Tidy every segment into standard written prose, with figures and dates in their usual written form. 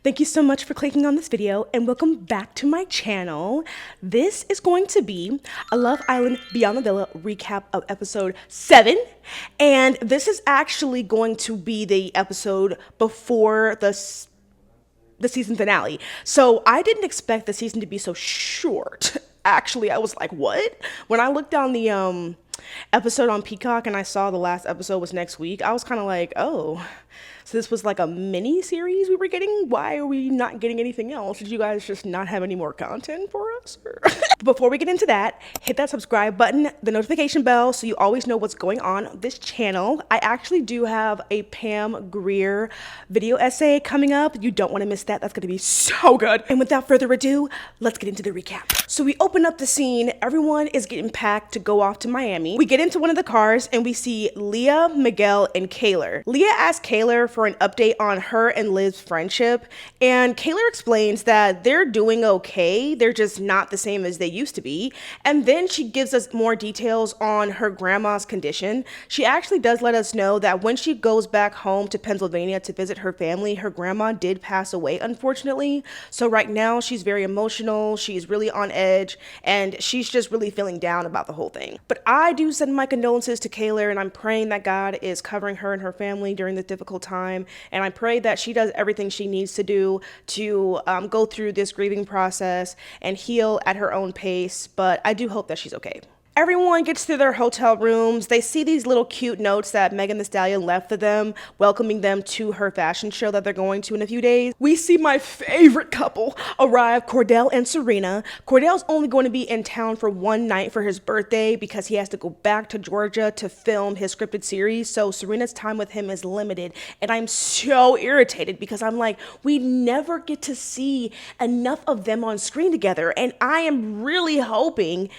Thank you so much for clicking on this video and welcome back to my channel. This is going to be a Love Island Beyond the Villa recap of episode 7. And this is actually going to be the episode before the season finale. So I didn't expect the season to be so short. Actually, I was like, what? When I looked down the episode on Peacock and I saw the last episode was next week, I was kind of like, oh, so this was like a mini series we were getting? Why are we not getting anything else? Did you guys just not have any more content for us? Before we get into that, hit that subscribe button, the notification bell, so you always know what's going on this channel. I actually do have a Pam Grier video essay coming up. You don't want to miss that. That's going to be so good. And without further ado, let's get into the recap. So we open up the scene. Everyone is getting packed to go off to Miami. We get into one of the cars and we see Leah, Miguel, and Kaylor. Leah asks Kaylor for an update on her and Liv's friendship, and Kaylor explains that they're doing okay. They're just not the same as they used to be. And then she gives us more details on her grandma's condition. She actually does let us know that when she goes back home to Pennsylvania to visit her family, her grandma did pass away, unfortunately. So right now she's very emotional. She's really on edge and she's just really feeling down about the whole thing. But I do send my condolences to Kaylor, and I'm praying that God is covering her and her family during this difficult time. And I pray that she does everything she needs to do to go through this grieving process and heal at her own pace. But I do hope that she's okay. Everyone gets to their hotel rooms. They see these little cute notes that Megan Thee Stallion left for them, welcoming them to her fashion show that they're going to in a few days. We see my favorite couple arrive, Kordell and Serena. Kordell's only going to be in town for one night for his birthday because he has to go back to Georgia to film his scripted series. So Serena's time with him is limited. And I'm so irritated because I'm like, we never get to see enough of them on screen together. And I am really hoping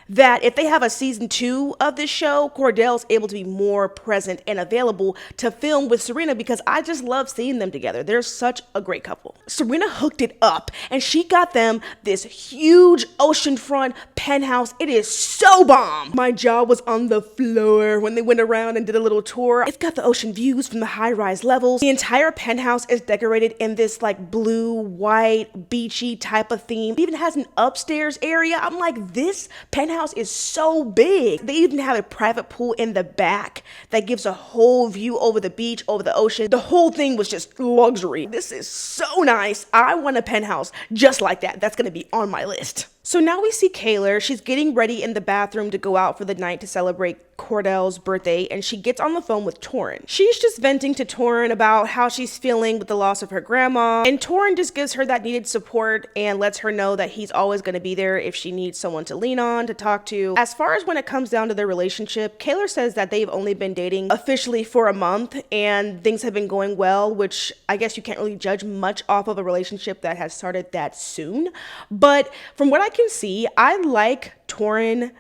that if they have a season 2 of this show, Kordell's able to be more present and available to film with Serena because I just love seeing them together. They're such a great couple. Serena hooked it up and she got them this huge oceanfront penthouse. It is so bomb. My jaw was on the floor when they went around and did a little tour. It's got the ocean views from the high-rise levels. The entire penthouse is decorated in this like blue, white, beachy type of theme. It even has an upstairs area. I'm like, this penthouse is so big. They even have a private pool in the back that gives a whole view over the beach, over the ocean. The whole thing was just luxury. This is so nice. I want a penthouse just like that. That's gonna be on my list. So now we see Kaylor. She's getting ready in the bathroom to go out for the night to celebrate Kordell's birthday, and she gets on the phone with Torin. She's just venting to Torin about how she's feeling with the loss of her grandma, and Torin just gives her that needed support and lets her know that he's always going to be there if she needs someone to lean on, to talk to. As far as when it comes down to their relationship, Kaylor says that they've only been dating officially for a month and things have been going well, which I guess you can't really judge much off of a relationship that has started that soon. But from what I can see, I like Torin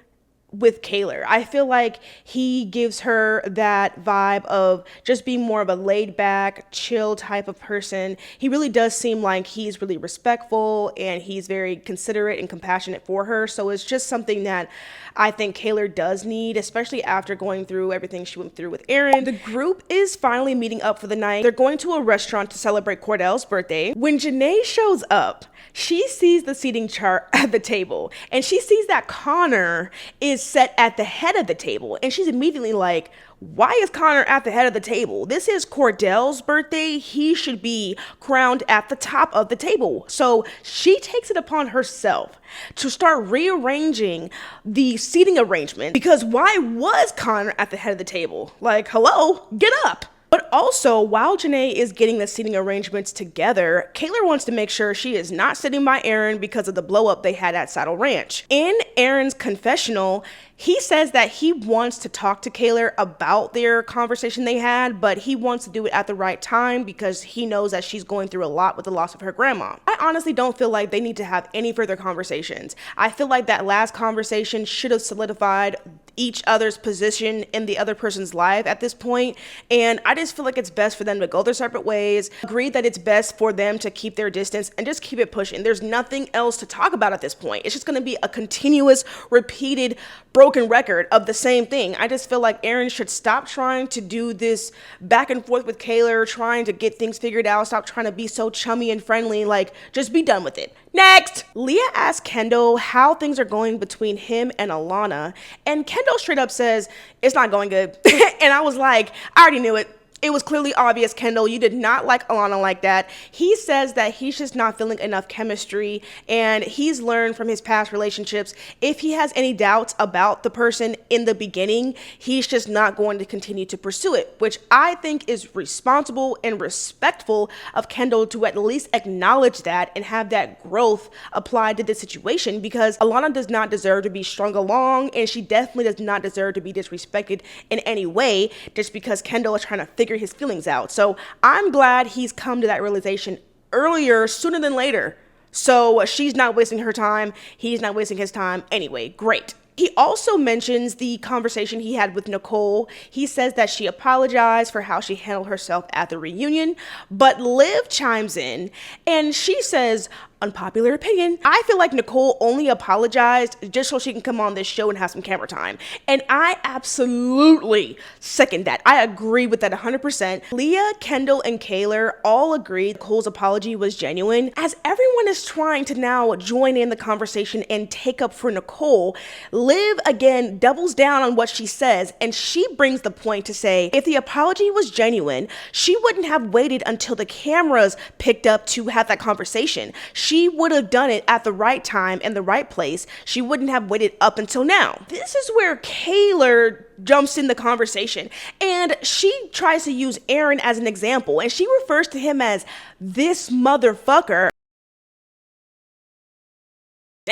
with Kaylor. I feel like he gives her that vibe of just being more of a laid back, chill type of person. He really does seem like he's really respectful and he's very considerate and compassionate for her. So it's just something that I think Kaylor does need, especially after going through everything she went through with Aaron. The group is finally meeting up for the night. They're going to a restaurant to celebrate Kordell's birthday. When Janae shows up, she sees the seating chart at the table and she sees that Connor is set at the head of the table, and she's immediately like, why is Connor at the head of the table? This is Kordell's birthday. He should be crowned at the top of the table. So she takes it upon herself to start rearranging the seating arrangement because why was Connor at the head of the table? Like, hello, get up. But also, while Janae is getting the seating arrangements together, Kaylor wants to make sure she is not sitting by Aaron because of the blow up they had at Saddle Ranch. In Aaron's confessional, he says that he wants to talk to Kaylor about their conversation they had, but he wants to do it at the right time because he knows that she's going through a lot with the loss of her grandma. I honestly don't feel like they need to have any further conversations. I feel like that last conversation should have solidified each other's position in the other person's life at this point. And I just feel like it's best for them to go their separate ways. Agree that it's best for them to keep their distance and just keep it pushing. There's nothing else to talk about at this point. It's just going to be a continuous, repeated, broken record of the same thing. I just feel like Aaron should stop trying to do this back and forth with Kaylor, trying to get things figured out. Stop trying to be so chummy and friendly. Like, just be done with it. Next! Leah asked Kendall how things are going between him and Alana, and Kendall straight up says, it's not going good. And I was like, I already knew it. It was clearly obvious, Kendall, you did not like Alana like that. He says that he's just not feeling enough chemistry, and he's learned from his past relationships. If he has any doubts about the person in the beginning, he's just not going to continue to pursue it, which I think is responsible and respectful of Kendall to at least acknowledge that and have that growth applied to this situation, because Alana does not deserve to be strung along, and she definitely does not deserve to be disrespected in any way just because Kendall is trying to figure his feelings out. So I'm glad he's come to that realization earlier, sooner than later. So she's not wasting her time. He's not wasting his time. Anyway, great. He also mentions the conversation he had with Nicole. He says that she apologized for how she handled herself at the reunion, but Liv chimes in and she says, unpopular opinion, I feel like Nicole only apologized just so she can come on this show and have some camera time. And I absolutely second that. I agree with that 100%. Leah, Kendall, and Kaylor all agree Nicole's apology was genuine. As everyone is trying to now join in the conversation and take up for Nicole, Liv again doubles down on what she says, and she brings the point to say if the apology was genuine, she wouldn't have waited until the cameras picked up to have that conversation. She would have done it at the right time and the right place. She wouldn't have waited up until now. This is where Kaylor jumps in the conversation, and she tries to use Aaron as an example, and she refers to him as this motherfucker.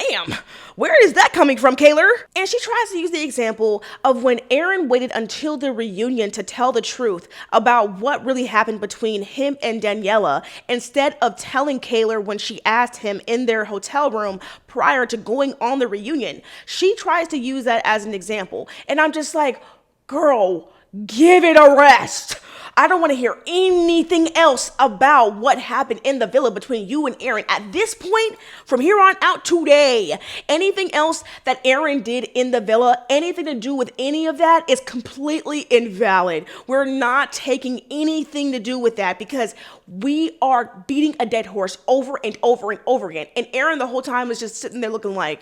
Damn, where is that coming from, Kaylor? And she tries to use the example of when Aaron waited until the reunion to tell the truth about what really happened between him and Daniela, instead of telling Kaylor when she asked him in their hotel room prior to going on the reunion. She tries to use that as an example. And I'm just like, girl, give it a rest. I don't want to hear anything else about what happened in the villa between you and Aaron. At this point, from here on out today, anything else that Aaron did in the villa, anything to do with any of that is completely invalid. We're not taking anything to do with that because we are beating a dead horse over and over and over again. And Aaron the whole time is just sitting there looking like,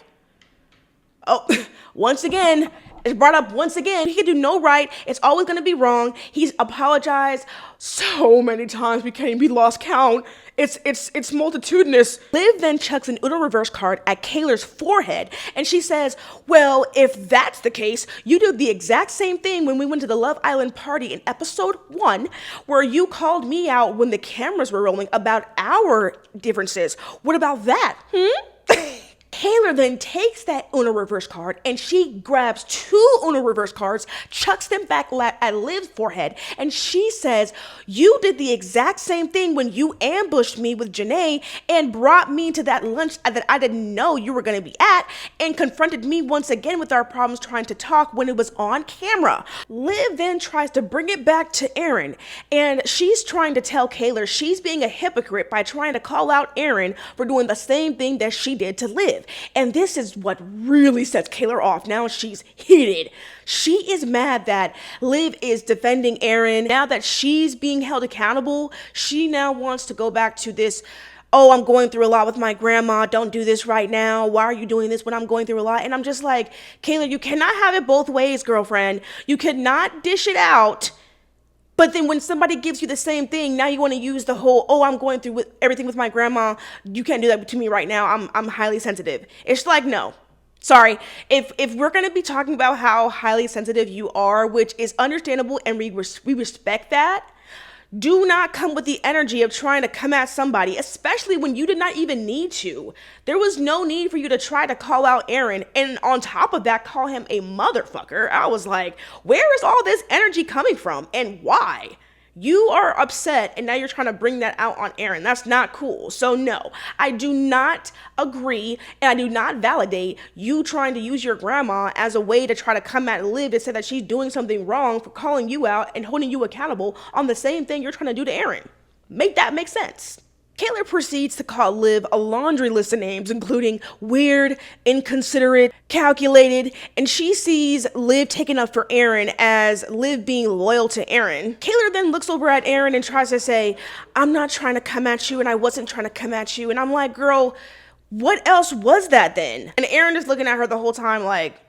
oh, once again, it's brought up once again. He can do no right. It's always going to be wrong. He's apologized so many times we can't even be lost count. It's multitudinous. Liv then chucks an Uno reverse card at Kaylor's forehead, and she says, well, if that's the case, you did the exact same thing when we went to the Love Island party in episode 1, where you called me out when the cameras were rolling about our differences. What about that? Kaylor then takes that Uno reverse card and she grabs 2 Uno reverse cards, chucks them back at Liv's forehead, and she says, you did the exact same thing when you ambushed me with Janae and brought me to that lunch that I didn't know you were going to be at and confronted me once again with our problems trying to talk when it was on camera. Liv then tries to bring it back to Aaron, and she's trying to tell Kaylor she's being a hypocrite by trying to call out Aaron for doing the same thing that she did to Liv. And this is what really sets Kaylor off. Now she's heated. She is mad that Liv is defending Aaron. Now that she's being held accountable, she now wants to go back to this, oh, I'm going through a lot with my grandma. Don't do this right now. Why are you doing this when I'm going through a lot? And I'm just like, Kaylor, you cannot have it both ways, girlfriend. You cannot dish it out. But then when somebody gives you the same thing, now you want to use the whole, oh, I'm going through everything with my grandma. You can't do that to me right now. I'm highly sensitive. It's like, no. Sorry. If we're going to be talking about how highly sensitive you are, which is understandable and we respect that, do not come with the energy of trying to come at somebody, especially when you did not even need to. There was no need for you to try to call out Aaron, and on top of that, call him a motherfucker. I was like, where is all this energy coming from and why? You are upset and now you're trying to bring that out on Aaron. That's not cool. So no, I do not agree and I do not validate you trying to use your grandma as a way to try to come at Liv to say that she's doing something wrong for calling you out and holding you accountable on the same thing you're trying to do to Aaron. Make that make sense. Kaylor proceeds to call Liv a laundry list of names, including weird, inconsiderate, calculated, and she sees Liv taking up for Aaron as Liv being loyal to Aaron. Kaylor then looks over at Aaron and tries to say, I'm not trying to come at you and I wasn't trying to come at you. And I'm like, girl, what else was that then? And Aaron is looking at her the whole time like,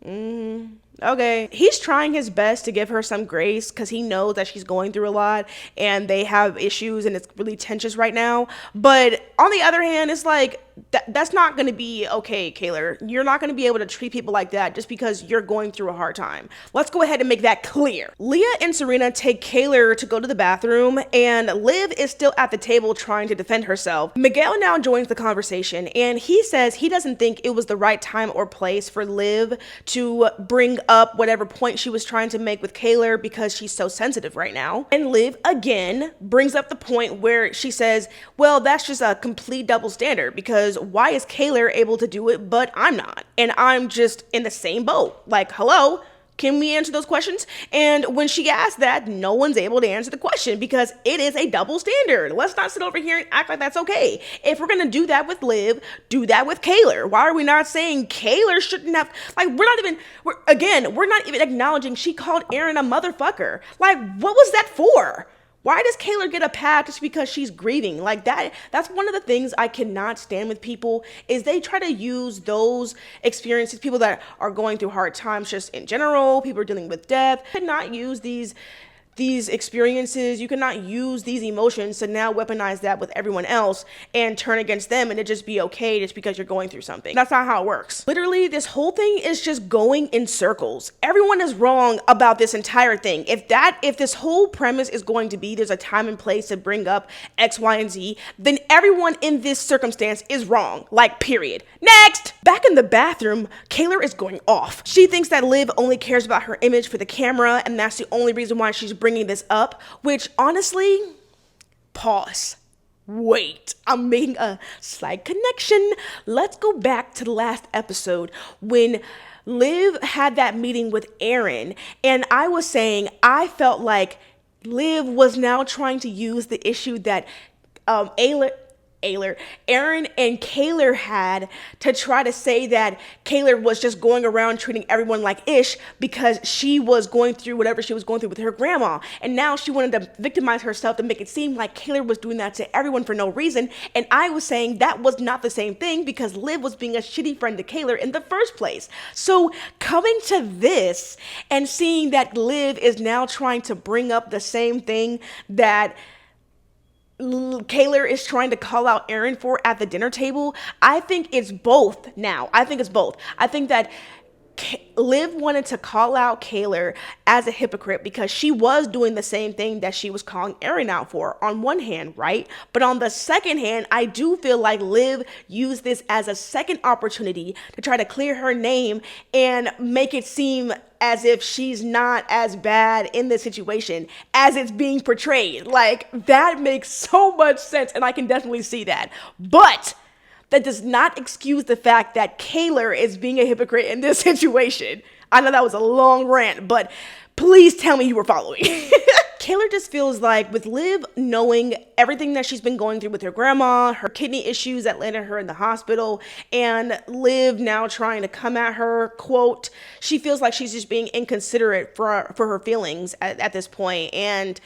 okay. He's trying his best to give her some grace because he knows that she's going through a lot and they have issues and it's really tense right now. But on the other hand, it's like, that's not going to be okay, Kaylor. You're not going to be able to treat people like that just because you're going through a hard time. Let's go ahead and make that clear. Leah and Serena take Kaylor to go to the bathroom and Liv is still at the table trying to defend herself. Miguel now joins the conversation and he says he doesn't think it was the right time or place for Liv to bring up whatever point she was trying to make with Kaylor because she's so sensitive right now. And Liv again brings up the point where she says, well, that's just a complete double standard because why is Kaylor able to do it but I'm not? And I'm just in the same boat. Like, hello? Can we answer those questions? And when she asked that, no one's able to answer the question because it is a double standard. Let's not sit over here and act like that's okay. If we're going to do that with Liv, do that with Kaylor. Why are we not saying Kaylor shouldn't have, like, we're not even acknowledging she called Aaron a motherfucker. Like, what was that for? Why does Kaylor get a pass just because she's grieving? Like that's one of the things I cannot stand with people is they try to use those experiences, people that are going through hard times just in general, people are dealing with death, cannot use these experiences, you cannot use these emotions to now weaponize that with everyone else and turn against them and it just be okay just because you're going through something. That's not how it works. Literally, this whole thing is just going in circles. Everyone is wrong about this entire thing. If this whole premise is going to be there's a time and place to bring up X, Y, and Z, then everyone in this circumstance is wrong. Like, period. Next! Back in the bathroom, Kaylor is going off. She thinks that Liv only cares about her image for the camera and that's the only reason why she's bringing this up, which honestly, pause. Wait, I'm making a slight connection. Let's go back to the last episode when Liv had that meeting with Aaron and I was saying I felt like Liv was now trying to use the issue that Aaron and Kaylor had to try to say that Kaylor was just going around treating everyone like ish because she was going through whatever she was going through with her grandma. And now she wanted to victimize herself to make it seem like Kaylor was doing that to everyone for no reason. And I was saying that was not the same thing because Liv was being a shitty friend to Kaylor in the first place. So coming to this and seeing that Liv is now trying to bring up the same thing that Kaylor is trying to call out Aaron for at the dinner table, I think it's both now. I think it's both. I think that Liv wanted to call out Kaylor as a hypocrite because she was doing the same thing that she was calling Aaron out for on one hand, right? But on the second hand, I do feel like Liv used this as a second opportunity to try to clear her name and make it seem as if she's not as bad in this situation as it's being portrayed. Like, that makes so much sense and I can definitely see that. But that does not excuse the fact that Kaylor is being a hypocrite in this situation. I know that was a long rant, but please tell me you were following. Kaylor just feels like with Liv knowing everything that she's been going through with her grandma, her kidney issues that landed her in the hospital, and Liv now trying to come at her, quote, she feels like she's just being inconsiderate for her feelings at this point, and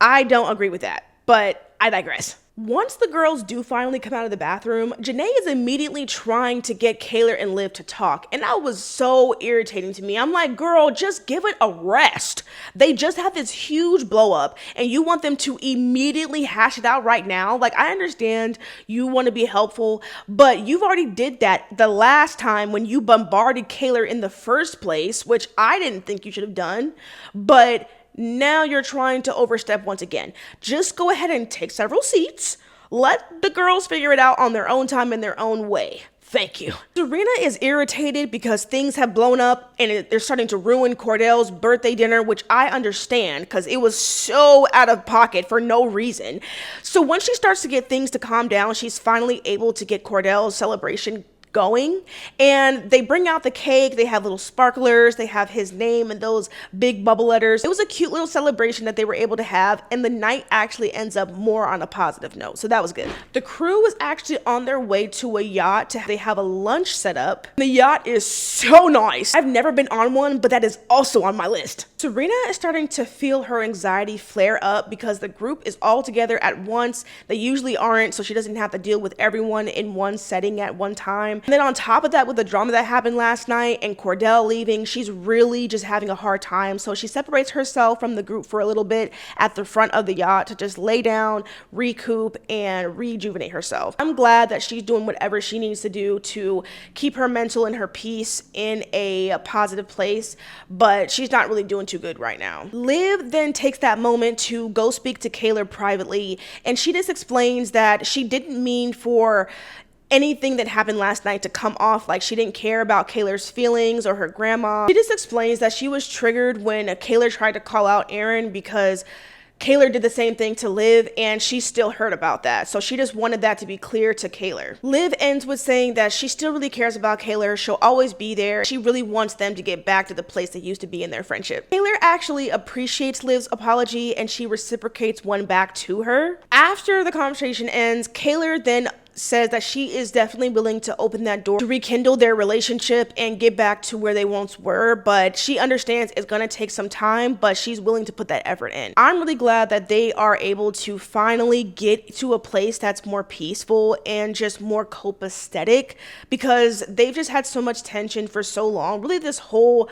I don't agree with that, but I digress. Once the girls do finally come out of the bathroom, Janae is immediately trying to get Kaylor and Liv to talk. And that was so irritating to me. I'm like, girl, just give it a rest. They just had this huge blow up and you want them to immediately hash it out right now. Like, I understand you want to be helpful, but you've already did that the last time when you bombarded Kaylor in the first place, which I didn't think you should have done. But now you're trying to overstep once again. Just go ahead and take several seats. Let the girls figure it out on their own time in their own way. Thank you. Serena is irritated because things have blown up and they're starting to ruin Kordell's birthday dinner, which I understand because it was so out of pocket for no reason. So once she starts to get things to calm down, she's finally able to get Kordell's celebration going, and they bring out the cake. They have little sparklers, they have his name and those big bubble letters. It was a cute little celebration that they were able to have, and the night actually ends up more on a positive note, so that was good. The crew was actually on their way to a yacht. They have a lunch set up. The yacht is so nice. I've never been on one, but that is also on my list. Serena is starting to feel her anxiety flare up because the group is all together at once. They usually aren't, so she doesn't have to deal with everyone in one setting at one time. And then on top of that, with the drama that happened last night and Kordell leaving, she's really just having a hard time. So she separates herself from the group for a little bit at the front of the yacht to just lay down, recoup, and rejuvenate herself. I'm glad that she's doing whatever she needs to do to keep her mental and her peace in a positive place, but she's not really doing too good right now. Liv then takes that moment to go speak to Kaylor privately, and she just explains that she didn't mean for anything that happened last night to come off like she didn't care about Kaylor's feelings or her grandma. She just explains that she was triggered when Kaylor tried to call out Aaron because Kaylor did the same thing to Liv, and she's still hurt about that. So she just wanted that to be clear to Kaylor. Liv ends with saying that she still really cares about Kaylor. She'll always be there. She really wants them to get back to the place they used to be in their friendship. Kaylor actually appreciates Liv's apology, and she reciprocates one back to her. After the conversation ends, Kaylor then says that she is definitely willing to open that door to rekindle their relationship and get back to where they once were, but she understands it's going to take some time, but she's willing to put that effort in. I'm really glad that they are able to finally get to a place that's more peaceful and just more copacetic, because they've just had so much tension for so long, really this whole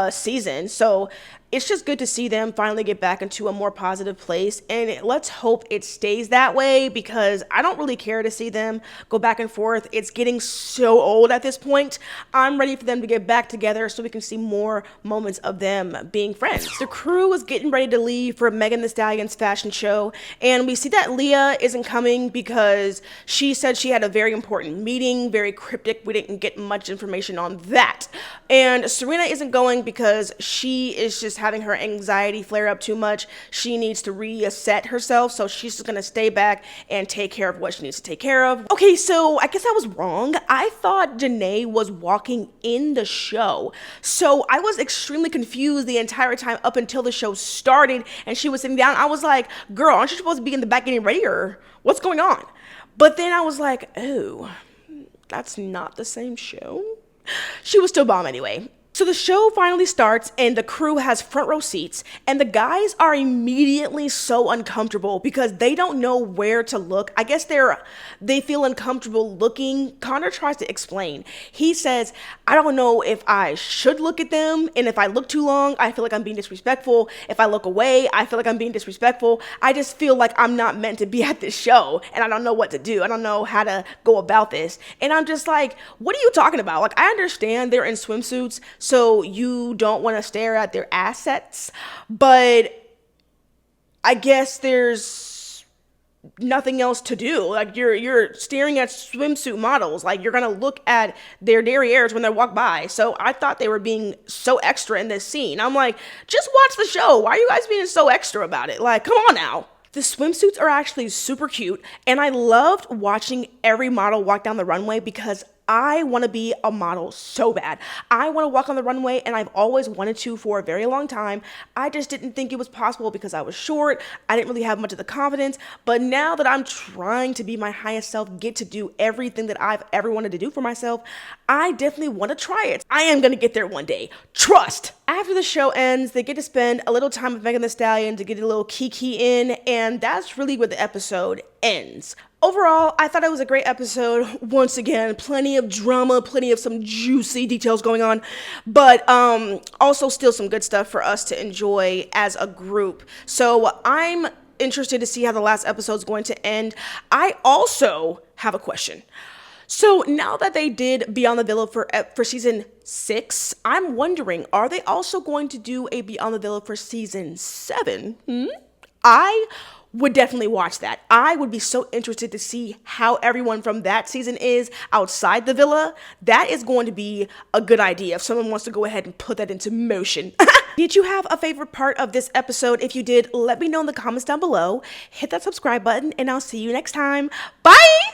season. So it's just good to see them finally get back into a more positive place, and let's hope it stays that way, because I don't really care to see them go back and forth. It's getting so old at this point. I'm ready for them to get back together so we can see more moments of them being friends. The crew is getting ready to leave for Megan Thee Stallions fashion show, and we see that Leah isn't coming because she said she had a very important meeting, very cryptic. We didn't get much information on that. And Serena isn't going because she is just having her anxiety flare up too much. She needs to reset herself, so she's just gonna stay back and take care of what she needs to take care of. Okay, so I guess I was wrong. I thought Janae was walking in the show, so I was extremely confused the entire time up until the show started and she was sitting down. I was like, girl, aren't you supposed to be in the back getting ready, or what's going on? But then I was like, oh, that's not the same show. She was still bomb anyway. So the show finally starts and the crew has front row seats, and the guys are immediately so uncomfortable because they don't know where to look. I guess they feel uncomfortable looking. Connor tries to explain. He says, I don't know if I should look at them, and if I look too long, I feel like I'm being disrespectful. If I look away, I feel like I'm being disrespectful. I just feel like I'm not meant to be at this show, and I don't know what to do. I don't know how to go about this. And I'm just like, what are you talking about? Like, I understand they're in swimsuits, so you don't want to stare at their assets, but I guess there's nothing else to do. Like, you're staring at swimsuit models. Like, you're gonna look at their derrieres when they walk by. So I thought they were being so extra in this scene. I'm like, just watch the show. Why are you guys being so extra about it? Like, come on now. The swimsuits are actually super cute, and I loved watching every model walk down the runway because I want to be a model so bad. I want to walk on the runway, and I've always wanted to for a very long time. I just didn't think it was possible because I was short. I didn't really have much of the confidence, but now that I'm trying to be my highest self, get to do everything that I've ever wanted to do for myself, I definitely want to try it. I am going to get there one day. Trust! After the show ends, they get to spend a little time with Megan Thee Stallion to get a little kiki in, and that's really where the episode ends. Overall, I thought it was a great episode. Once again, plenty of drama, plenty of some juicy details going on, but also still some good stuff for us to enjoy as a group. So I'm interested to see how the last episode is going to end. I also have a question. So now that they did Beyond the Villa for season 6, I'm wondering, are they also going to do a Beyond the Villa for season 7? I would definitely watch that. I would be so interested to see how everyone from that season is outside the villa. That is going to be a good idea if someone wants to go ahead and put that into motion. Did you have a favorite part of this episode? If you did, let me know in the comments down below. Hit that subscribe button and I'll see you next time. Bye!